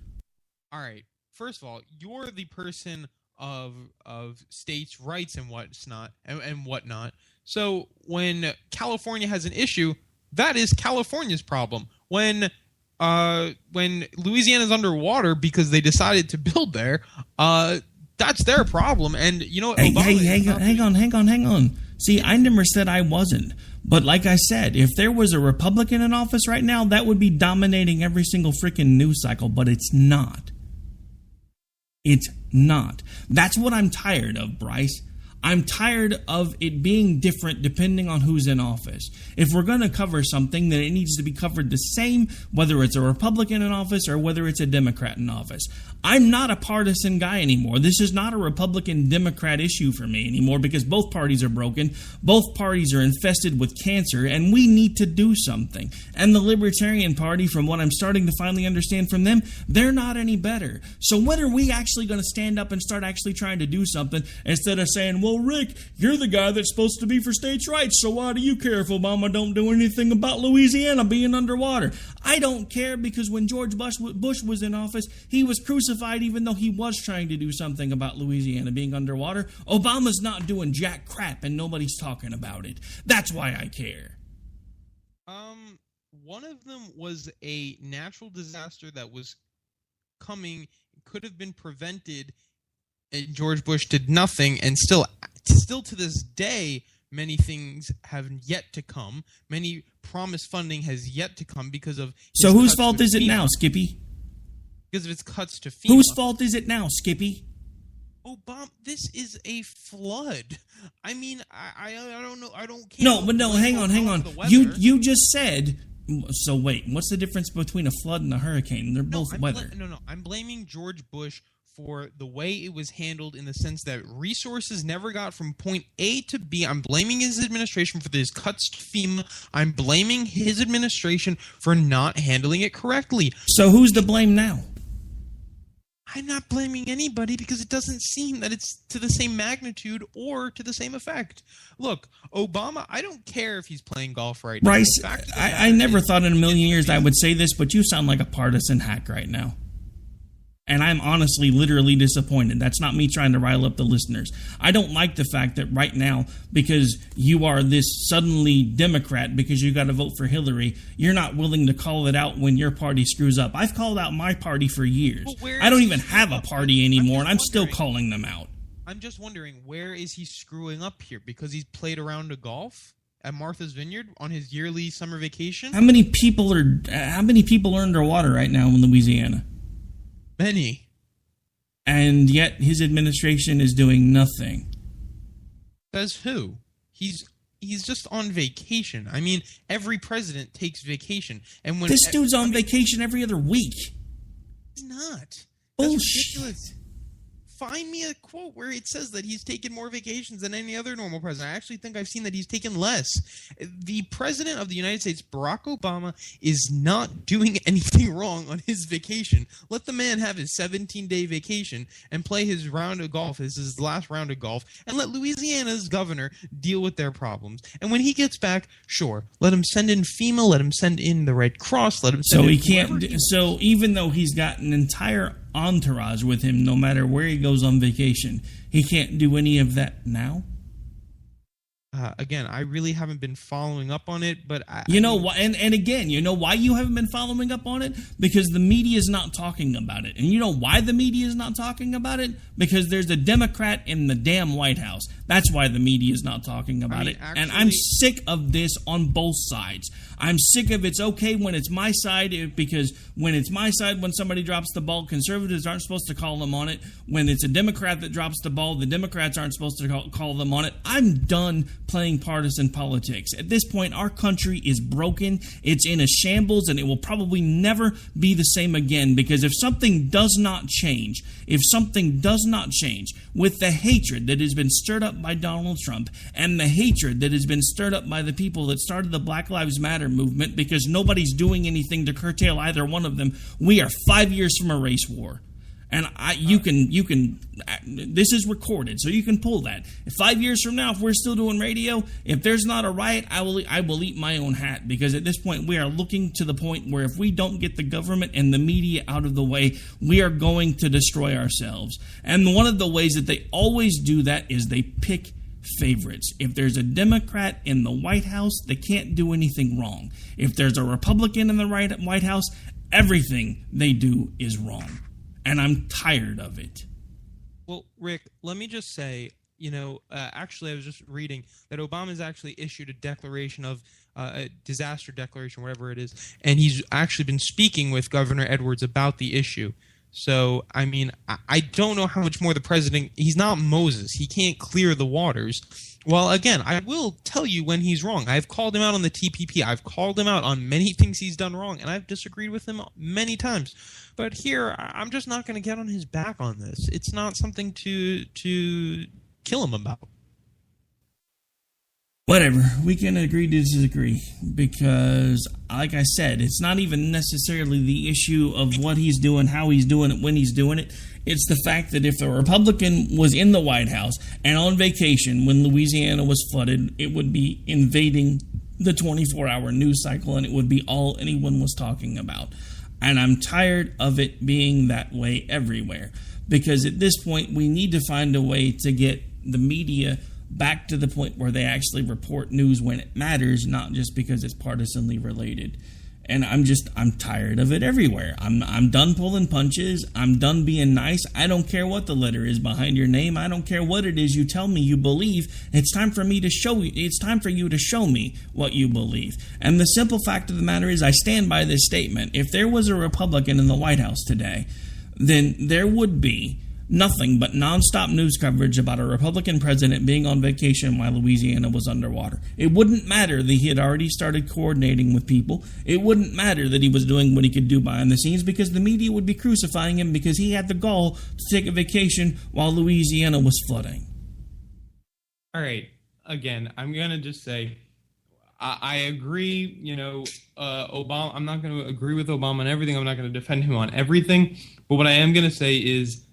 All right. First of all, you're the person of states' rights and whatnot. So when California has an issue, that is California's problem. When Louisiana's underwater because they decided to build there, that's their problem. And you know, hang on. See, I never said I wasn't. But like I said, if there was a Republican in office right now, that would be dominating every single freaking news cycle. But it's not. It's not. That's what I'm tired of, Bryce. I'm tired of it being different depending on who's in office. If we're going to cover something, then it needs to be covered the same, whether it's a Republican in office or whether it's a Democrat in office. I'm not a partisan guy anymore. This is not a Republican-Democrat issue for me anymore because both parties are broken, both parties are infested with cancer, and we need to do something. And the Libertarian Party, from what I'm starting to finally understand from them, they're not any better. So when are we actually going to stand up and start actually trying to do something instead of saying, well, Rick, you're the guy that's supposed to be for states' rights, so why do you care if Obama don't do anything about Louisiana being underwater? I don't care because when George Bush was in office, he was crucified even though he was trying to do something about Louisiana being underwater. Obama's not doing jack crap and nobody's talking about it. That's why I care. One of them was a natural disaster that was coming, could have been prevented, and George Bush did nothing, and still to this day, Many things have yet to come. Many promised funding has yet to come because of... So whose fault is it now, Skippy? Because of its cuts to FEMA. Whose fault is it now, Skippy? Obama, this is a flood. I mean, I don't know. I don't care. No, but no, hang on. You just said... So wait, what's the difference between a flood and a hurricane? They're both weather. I'm blaming George Bush for the way it was handled in the sense that resources never got from point A to B. I'm blaming his administration for these cuts to FEMA. I'm blaming his administration for not handling it correctly. So who's to blame now? I'm not blaming anybody because it doesn't seem that it's to the same magnitude or to the same effect. Look, Obama, I don't care if he's playing golf right now. Bryce, I never thought in a million years I would say this, but you sound like a partisan hack right now. And I'm honestly, literally disappointed. That's not me trying to rile up the listeners. I don't like the fact that right now, because you are this suddenly Democrat, because you got to vote for Hillary, you're not willing to call it out when your party screws up. I've called out my party for years. I don't even have a party anymore, and I'm still calling them out. I'm just wondering, where is he screwing up here? Because he's played a round of golf at Martha's Vineyard on his yearly summer vacation? How many people are underwater right now in Louisiana? Many. And yet his administration is doing nothing. Says who? He's just on vacation. I mean, every president takes vacation. And when this dude's on vacation every other week. He's not. Bullshit. That's ridiculous. Find me a quote where it says that he's taken more vacations than any other normal president. I actually think I've seen that he's taken less. The president of the United States, Barack Obama, is not doing anything wrong on his vacation. Let the man have his 17-day vacation and play his round of golf. This is his last round of golf. And let Louisiana's governor deal with their problems. And when he gets back, sure, let him send in FEMA, let him send in the Red Cross, let him send So even though he's got an entire entourage with him, no matter where he goes on vacation, he can't do any of that now? Again, I really haven't been following up on it, but you know why? And again, you know why you haven't been following up on it? Because the media is not talking about it. And you know why the media is not talking about it? Because there's a Democrat in the damn White House. That's why the media is not talking about it. Actually, and I'm sick of this on both sides. I'm sick of it's okay when it's my side, because when it's my side, when somebody drops the ball, conservatives aren't supposed to call them on it. When it's a Democrat that drops the ball, the Democrats aren't supposed to call them on it. I'm done playing partisan politics. At this point, our country is broken. It's in a shambles, and it will probably never be the same again, because if something does not change with the hatred that has been stirred up by Donald Trump and the hatred that has been stirred up by the people that started the Black Lives Matter movement, because nobody's doing anything to curtail either one of them, we are 5 years from a race war. And you can. This is recorded, so you can pull that. 5 years from now, if we're still doing radio, if there's not a riot, I will eat my own hat, because at this point we are looking to the point where if we don't get the government and the media out of the way, we are going to destroy ourselves. And one of the ways that they always do that is they pick favorites. If there's a Democrat in the White House, they can't do anything wrong. If there's a Republican in the White House, everything they do is wrong. And I'm tired of it. Well, Rick, let me just say, actually I was just reading that Obama's actually issued a declaration of a disaster declaration, whatever it is, and he's actually been speaking with Governor Edwards about the issue. So, I mean, I don't know how much more the president... He's not Moses. He can't clear the waters. Well, again, I will tell you when he's wrong. I've called him out on the TPP. I've called him out on many things he's done wrong, and I've disagreed with him many times. But here, I'm just not going to get on his back on this. It's not something to kill him about. Whatever. We can agree to disagree, because, like I said, it's not even necessarily the issue of what he's doing, how he's doing it, when he's doing it. It's the fact that if the Republican was in the White House and on vacation when Louisiana was flooded, it would be invading the 24-hour news cycle, and it would be all anyone was talking about. And I'm tired of it being that way everywhere, because at this point we need to find a way to get the media back to the point where they actually report news when it matters, not just because it's partisanly related. And I'm tired of it everywhere. I'm done pulling punches. I'm done being nice. I don't care what the letter is behind your name. I don't care what it is you tell me you believe. It's time for me to show you. It's time for you to show me what you believe. And the simple fact of the matter is, I stand by this statement. If there was a Republican in the White House today, then there would be nothing but nonstop news coverage about a Republican president being on vacation while Louisiana was underwater. It wouldn't matter that he had already started coordinating with people. It wouldn't matter that he was doing what he could do behind the scenes, because the media would be crucifying him because he had the gall to take a vacation while Louisiana was flooding. All right. Again, I'm going to just say, I agree, Obama. I'm not going to agree with Obama on everything. I'm not going to defend him on everything. But what I am going to say is,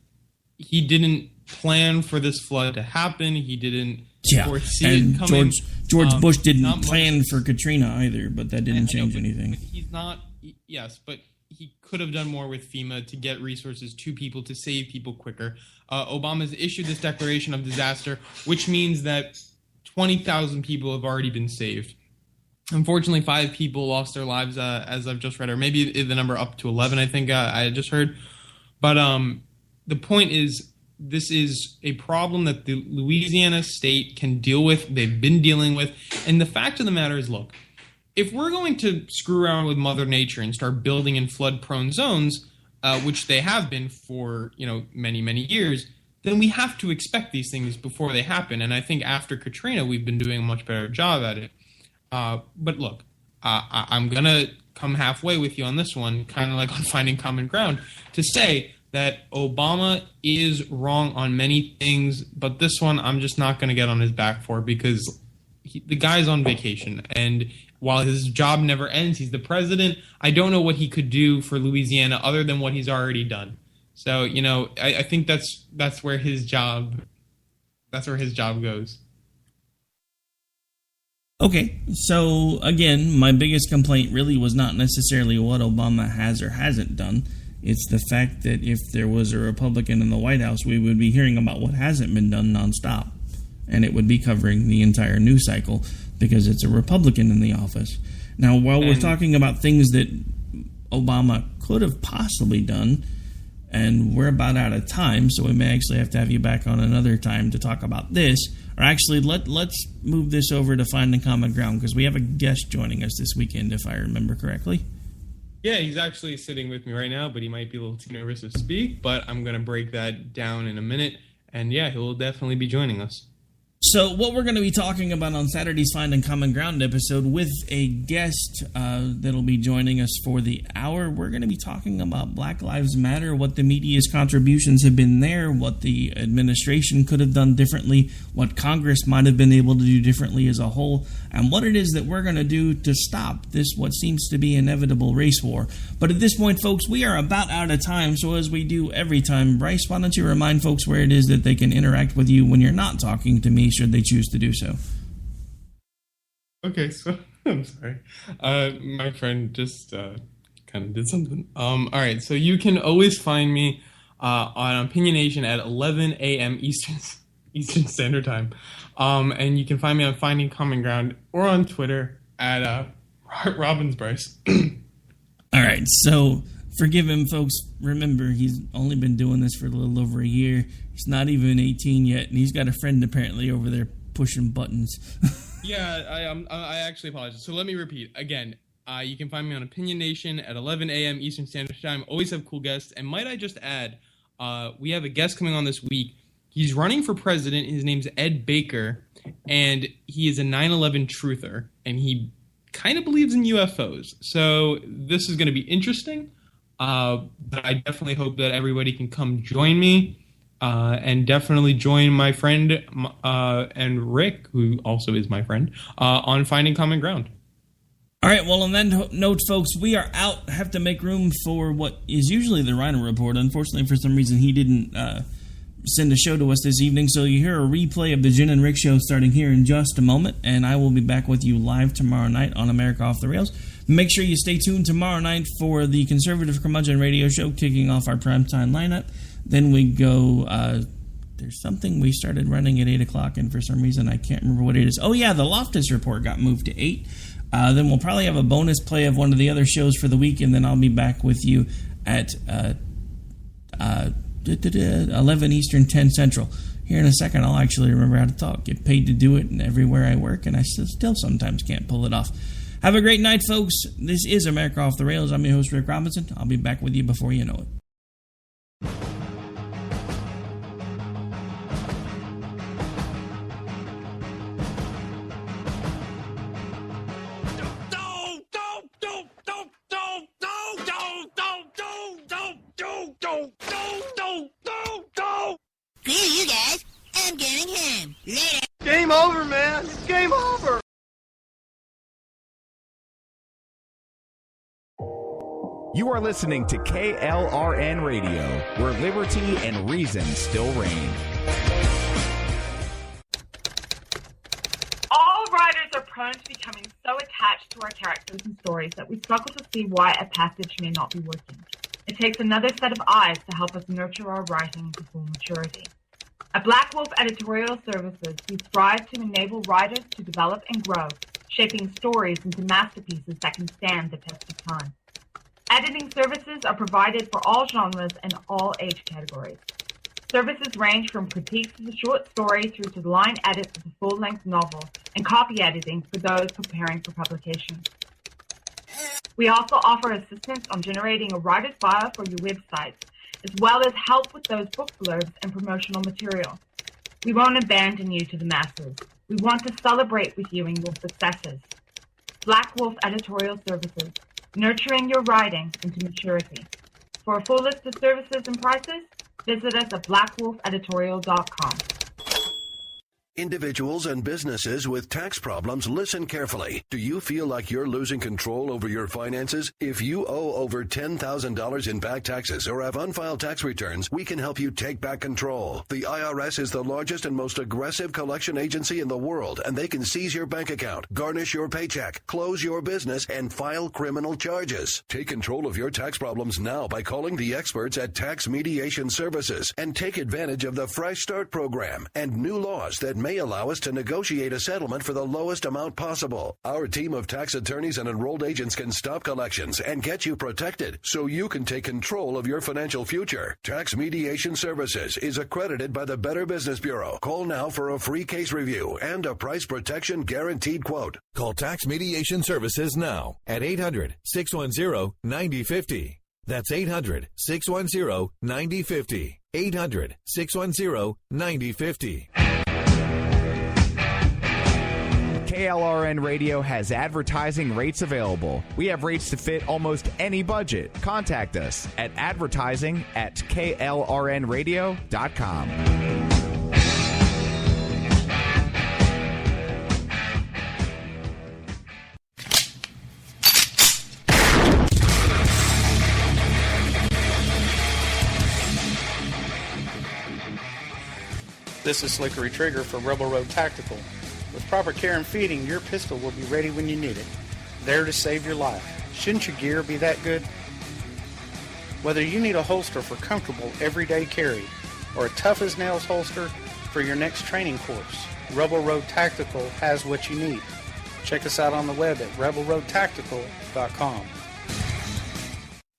he didn't plan for this flood to happen. He didn't foresee it coming. George Bush didn't plan for Katrina either, but that didn't change anything. But he's not. Yes, but he could have done more with FEMA to get resources to people to save people quicker. Obama's issued this declaration of disaster, which means that 20,000 people have already been saved. Unfortunately, 5 people lost their lives, as I've just read, or maybe the number up to 11. I think I just heard, but the point is, this is a problem that the Louisiana state can deal with. They've been dealing with. And the fact of the matter is, look, if we're going to screw around with Mother Nature and start building in flood-prone zones, which they have been for, many, many years, then we have to expect these things before they happen. And I think after Katrina, we've been doing a much better job at it. But look, I'm going to come halfway with you on this one, kind of like on Finding Common Ground, to say that Obama is wrong on many things, but this one I'm just not going to get on his back for, because the guy's on vacation, and while his job never ends, he's the president. I don't know what he could do for Louisiana other than what he's already done. So, I think that's where his job goes. Okay, so again, my biggest complaint really was not necessarily what Obama has or hasn't done. It's the fact that if there was a Republican in the White House, we would be hearing about what hasn't been done nonstop. And it would be covering the entire news cycle because it's a Republican in the office. Now, while we're talking about things that Obama could have possibly done, and we're about out of time, so we may actually have to have you back on another time to talk about this. Or actually, let's move this over to Finding Common Ground, because we have a guest joining us this weekend, if I remember correctly. Yeah, he's actually sitting with me right now, but he might be a little too nervous to speak, but I'm going to break that down in a minute. And yeah, he'll definitely be joining us. So what we're going to be talking about on Saturday's Finding Common Ground episode with a guest that'll be joining us for the hour, we're going to be talking about Black Lives Matter, what the media's contributions have been there, what the administration could have done differently, what Congress might have been able to do differently as a whole, and what it is that we're going to do to stop this, what seems to be inevitable race war. But at this point, folks, we are about out of time, so as we do every time, Bryce, why don't you remind folks where it is that they can interact with you when you're not talking to me, should they choose to do so? Okay, so I'm sorry. My friend just kind of did something. All right, so you can always find me on Opinionation at 11 a.m. Eastern Standard Time. And you can find me on Finding Common Ground or on Twitter at Robbins Bryce. All right, so forgive him, folks. Remember, he's only been doing this for a little over a year. He's not even 18 yet, and he's got a friend apparently over there pushing buttons. Yeah, I actually apologize. So let me repeat. Again, you can find me on Opinion Nation at 11 a.m. Eastern Standard Time. Always have cool guests. And might I just add, we have a guest coming on this week. He's running for president. His name's Ed Baker, and he is a 9/11 truther, and he kind of believes in UFOs. So this is going to be interesting. But I definitely hope that everybody can come join me, and definitely join my friend and Rick, who also is my friend, on Finding Common Ground. All right, well, on that note, folks, we are out. Have to make room for what is usually the Rhino Report. Unfortunately, for some reason, he didn't send a show to us this evening, so you hear a replay of the Jen and Rick show starting here in just a moment, and I will be back with you live tomorrow night on America Off the Rails. Make sure you stay tuned tomorrow night for the Conservative Curmudgeon radio show, kicking off our primetime lineup. Then we go There's something we started running at 8 o'clock, and for some reason I can't remember what it is. Oh, yeah, the Loftus Report got moved to 8. Then we'll probably have a bonus play of one of the other shows for the week, and then I'll be back with you at 11 Eastern, 10 Central. Here in a second, I'll actually remember how to talk. Get paid to do it everywhere I work, and I still sometimes can't pull it off. Have a great night, folks. This is America Off the Rails. I'm your host, Rick Robinson. I'll be back with you before you know it. Screw you guys. I'm going home. Later. Game over, man. It's game over. You are listening to KLRN Radio, where liberty and reason still reign. All writers are prone to becoming so attached to our characters and stories that we struggle to see why a passage may not be working. It takes another set of eyes to help us nurture our writing to full maturity. At Black Wolf Editorial Services, we strive to enable writers to develop and grow, shaping stories into masterpieces that can stand the test of time. Editing services are provided for all genres and all age categories. Services range from critiques of the short story through to the line edits of the full-length novel and copy editing for those preparing for publication. We also offer assistance on generating a writer's bio for your websites, as well as help with those book blurbs and promotional material. We won't abandon you to the masses. We want to celebrate with you in your successes. Black Wolf Editorial Services, nurturing your writing into maturity. For a full list of services and prices, visit us at blackwolfeditorial.com. Individuals and businesses with tax problems, listen carefully. Do you feel like you're losing control over your finances? If you owe over $10,000 in back taxes or have unfiled tax returns, we can help you take back control. The IRS is the largest and most aggressive collection agency in the world, and they can seize your bank account, garnish your paycheck, close your business, and file criminal charges. Take control of your tax problems now by calling the experts at Tax Mediation Services and take advantage of the Fresh Start program and new laws that may allow us to negotiate a settlement for the lowest amount possible. Our team of tax attorneys and enrolled agents can stop collections and get you protected so you can take control of your financial future. Tax Mediation Services is accredited by the Better Business Bureau. Call now for a free case review and a price protection guaranteed quote. Call Tax Mediation Services now at 800-610-9050. That's 800-610-9050. 800-610-9050. KLRN Radio has advertising rates available. We have rates to fit almost any budget. Contact us at advertising@klrnradio.com. This is Slickery Trigger for Rebel Road Tactical. With proper care and feeding, your pistol will be ready when you need it, there to save your life. Shouldn't your gear be that good? Whether you need a holster for comfortable everyday carry or a tough-as-nails holster for your next training course, Rebel Road Tactical has what you need. Check us out on the web at rebelroadtactical.com.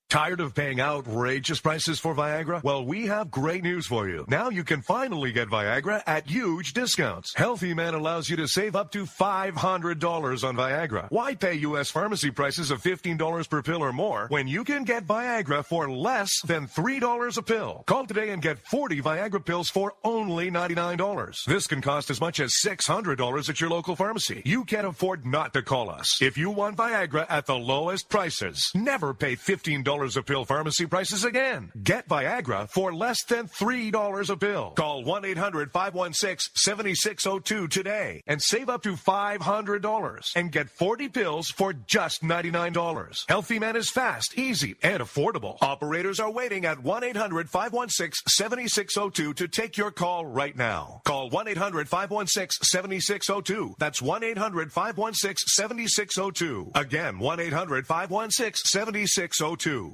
Tired of paying outrageous prices for Viagra? Well, we have great news for you. Now you can finally get Viagra at huge discounts. Healthy Man allows you to save up to $500 on Viagra. Why pay U.S. pharmacy prices of $15 per pill or more when you can get Viagra for less than $3 a pill? Call today and get 40 Viagra pills for only $99. This can cost as much as $600 at your local pharmacy. You can't afford not to call us. If you want Viagra at the lowest prices, never pay $15 a pill pharmacy prices again. Get Viagra for less than $3 a pill. Call 1-800-516-7602 today and save up to $500 and get 40 pills for just $99. Healthy Man is fast, easy, and affordable. Operators are waiting at 1-800-516-7602 to take your call right now. Call 1-800-516-7602. That's 1-800-516-7602. Again, 1-800-516-7602.